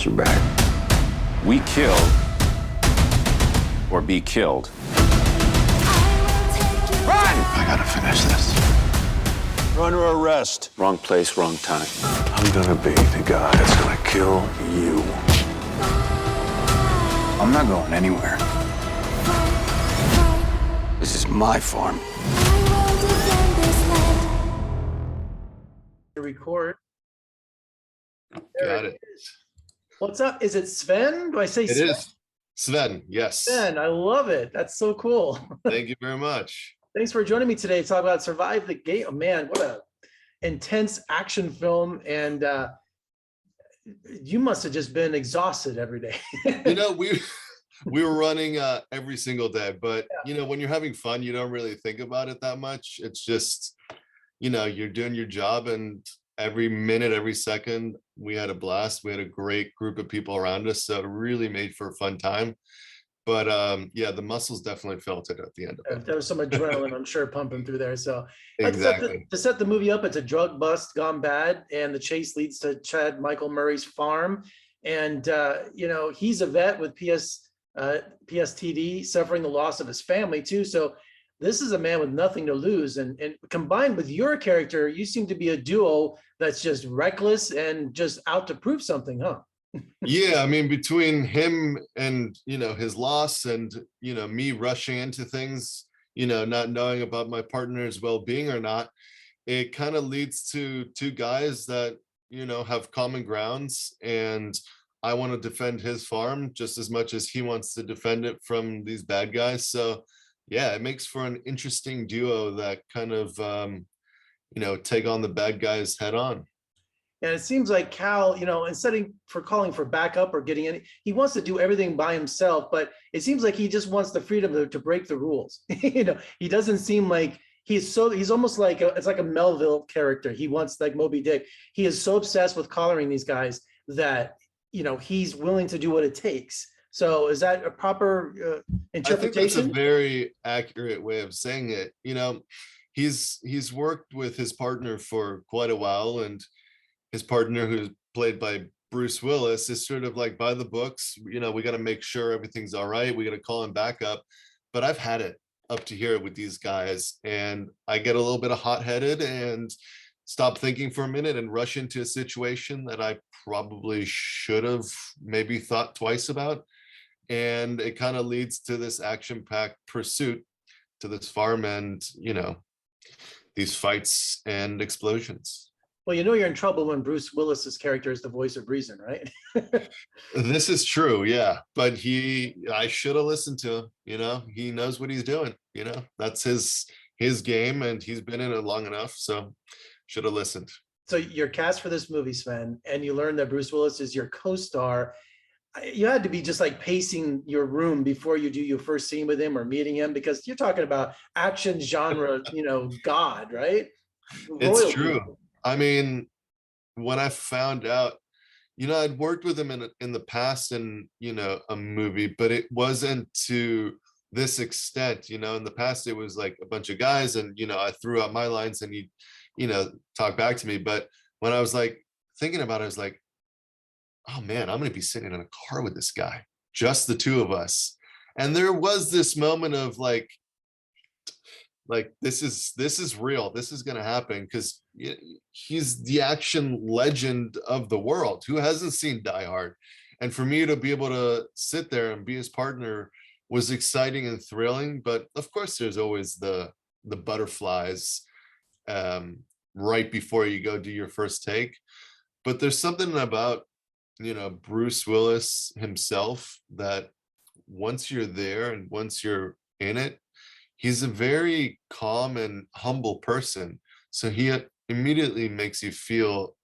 got your back. We kill or be killed. Run! I gotta finish this. You're under arrest. Wrong place, wrong time. I'm gonna be the guy that's gonna kill you. I'm not going anywhere. This is my farm. Record. Got it. What's up? Is it Sven? Do I say It Sven? is Sven. Yes. Sven, I love it. That's so cool. Thank you very much. Thanks for joining me today to talk about Survive the Gate. Oh man, what a intense action film. And you must have just been exhausted every day. You know, we were running every single day, but you know, when you're having fun, you don't really think about it that much. It's just, you know, you're doing your job, and every minute, every second, we had a blast. We had a great group of people around us, so it really made for a fun time. But yeah, the muscles definitely felt it at the end of it. There was some adrenaline, I'm sure, pumping through there. So Exactly. to set the movie up, it's a drug bust gone bad, and the chase leads to Chad Michael Murray's farm. And you know, he's a vet with PSTD, suffering the loss of his family too. So this is a man with nothing to lose. And combined with your character, you seem to be a duo that's just reckless and just out to prove something, huh? Yeah, I mean, between him and, you know, his loss, and, you know, me rushing into things, you know, not knowing about my partner's well-being or not, it kind of leads to two guys that, you know, have common grounds. And I want to defend his farm just as much as he wants to defend it from these bad guys. So yeah, it makes for an interesting duo that kind of, you know, take on the bad guys head on. And it seems like Cal, you know, instead of calling for backup or getting any, he wants to do everything by himself, but it seems like he just wants the freedom to break the rules. You know, he doesn't seem like he's almost like it's like a Melville character. He wants, like Moby Dick. He is so obsessed with collaring these guys that, you know, he's willing to do what it takes. So is that a proper interpretation? I think that's a very accurate way of saying it. You know, he's worked with his partner for quite a while, and his partner, who's played by Bruce Willis, is sort of like by the books. You know, we got to make sure everything's all right. We got to call him back up. But I've had it up to here with these guys, and I get a little bit of hot-headed and stop thinking for a minute and rush into a situation that I probably should have maybe thought twice about. And it kind of leads to this action-packed pursuit to this farm, and, you know, these fights and explosions. Well, you know you're in trouble when Bruce Willis's character is the voice of reason, right? This is true, yeah. But I should have listened to him. You know, he knows what he's doing. You know, that's his game, and he's been in it long enough. So should have listened. So you're cast for this movie, Sven, and you learned that Bruce Willis is your co-star. You had to be just like pacing your room before you do your first scene with him or meeting him, because you're talking about action genre, you know, God, right? It's Royalty. true. I mean, when I found out, you know, I'd worked with him in the past in, you know, a movie, but it wasn't to this extent. You know, in the past, it was like a bunch of guys, and, you know, I threw out my lines and he'd, you know, talk back to me. But when I was like thinking about it, I was like, oh man, I'm going to be sitting in a car with this guy, just the two of us. And there was this moment of like this is real. This is going to happen, because he's the action legend of the world. Who hasn't seen Die Hard? And for me to be able to sit there and be his partner was exciting and thrilling. But of course, there's always the butterflies right before you go do your first take. But there's something about, you know, Bruce Willis himself that once you're there and once you're in it, he's a very calm and humble person. So he immediately makes you feel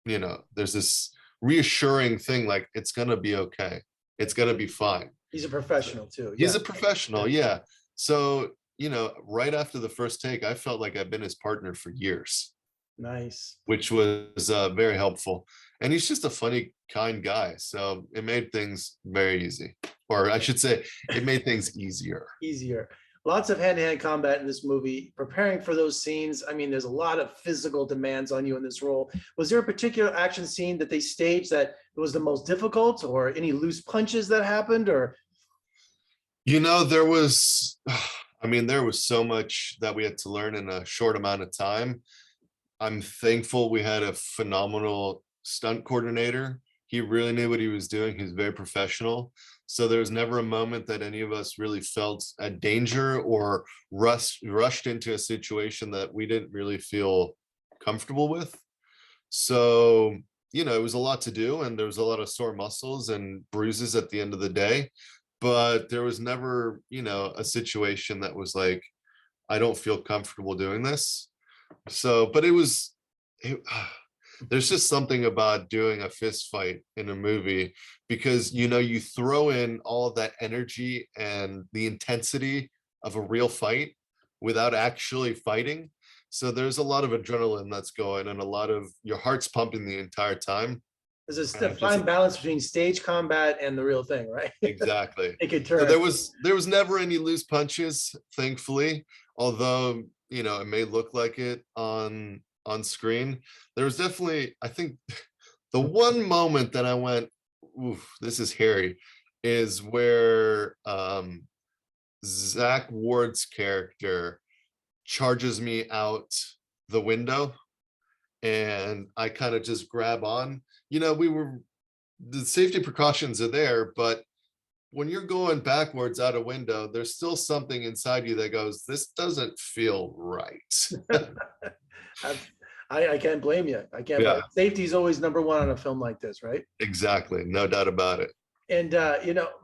you know, there's this reassuring thing, like it's gonna be okay. It's gonna be fine. He's a professional too. He's a professional, yeah. So, you know, right after the first take, I felt like I've been his partner for years. Nice. Which was very helpful. And he's just a funny, kind guy. So it made things very easy. Or I should say, it made things easier. Easier. lots of hand-to-hand combat in this movie. Preparing for those scenes, I mean, there's a lot of physical demands on you in this role. Was there a particular action scene that they staged that was the most difficult, or any loose punches that happened, or? There was, I mean, there was so much that we had to learn in a short amount of time. I'm thankful we had a phenomenal stunt coordinator. He really knew what he was doing. He was very professional. So there was never a moment that any of us really felt a danger or rushed into a situation that we didn't really feel comfortable with. So, it was a lot to do, and there was a lot of sore muscles and bruises at the end of the day. But there was never, a situation that was like, I don't feel comfortable doing this. So, but there's just something about doing a fist fight in a movie, because you throw in all of that energy and the intensity of a real fight without actually fighting. So there's a lot of adrenaline that's going, and a lot of your heart's pumping the entire time. There's a fine balance between stage combat and the real thing, right? Exactly. It could turn. So there was never any loose punches, thankfully, although it may look like it on screen. There was definitely, I think, the one moment that I went, oof, this is hairy, is where Zach Ward's character charges me out the window, and I kind of just grab on. The safety precautions are there, but when you're going backwards out a window, there's still something inside you that goes, this doesn't feel right. I can't blame you. I can't. Yeah. Safety is always number one on a film like this, right? Exactly. No doubt about it. And,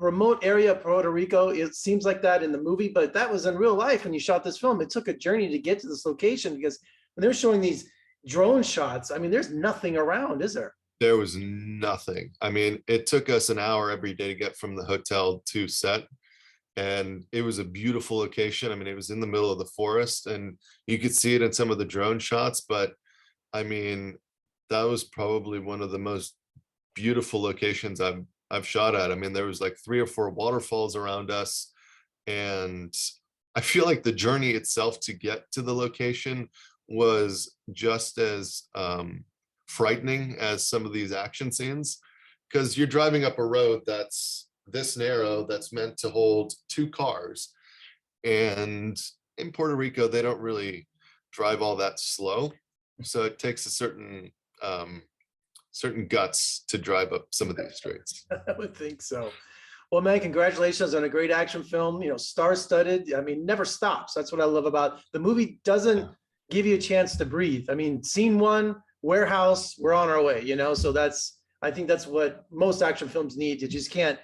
remote area of Puerto Rico, it seems like that in the movie, but that was in real life when you shot this film. It took a journey to get to this location, because when they're showing these drone shots, I mean, there's nothing around, is there? There was nothing. I mean, it took us an hour every day to get from the hotel to set. And it was a beautiful location. I mean, it was in the middle of the forest, and you could see it in some of the drone shots. But I mean, that was probably one of the most beautiful locations I've shot at. I mean, there was like 3 or 4 waterfalls around us. And I feel like the journey itself to get to the location was just as frightening as some of these action scenes, because you're driving up a road that's this narrow, that's meant to hold 2 cars, and in Puerto Rico they don't really drive all that slow, so it takes a certain guts to drive up some of these streets. I would think so. Well, man, congratulations on a great action film, star-studded. I mean, never stops. That's what I love about the movie. Doesn't give you a chance to breathe. I mean, scene 1, warehouse, we're on our way, so I think that's what most action films need. You just can't,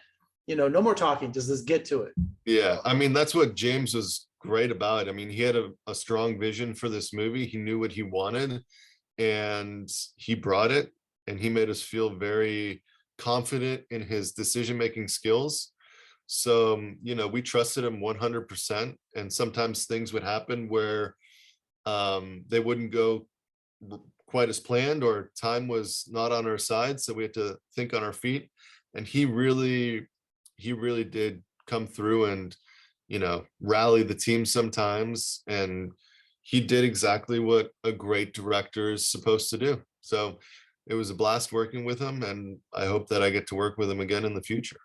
no more talking, just let's get to it. Yeah, I mean, that's what James was great about. I mean, he had a strong vision for this movie. He knew what he wanted, and he brought it, and he made us feel very confident in his decision-making skills. So, we trusted him 100%, and sometimes things would happen where they wouldn't go quite as planned, or time was not on our side, so we had to think on our feet. And he really did come through and rally the team sometimes, and he did exactly what a great director is supposed to do. So it was a blast working with him, and I hope that I get to work with him again in the future.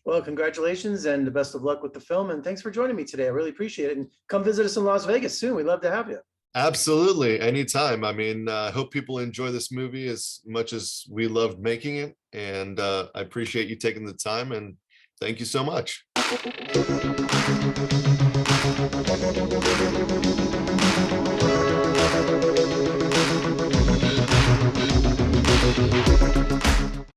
Well, congratulations and the best of luck with the film, and thanks for joining me today. I really appreciate it, and come visit us in Las Vegas soon. We'd love to have you. Absolutely. Anytime. I mean, I hope people enjoy this movie as much as we loved making it. And I appreciate you taking the time, and thank you so much.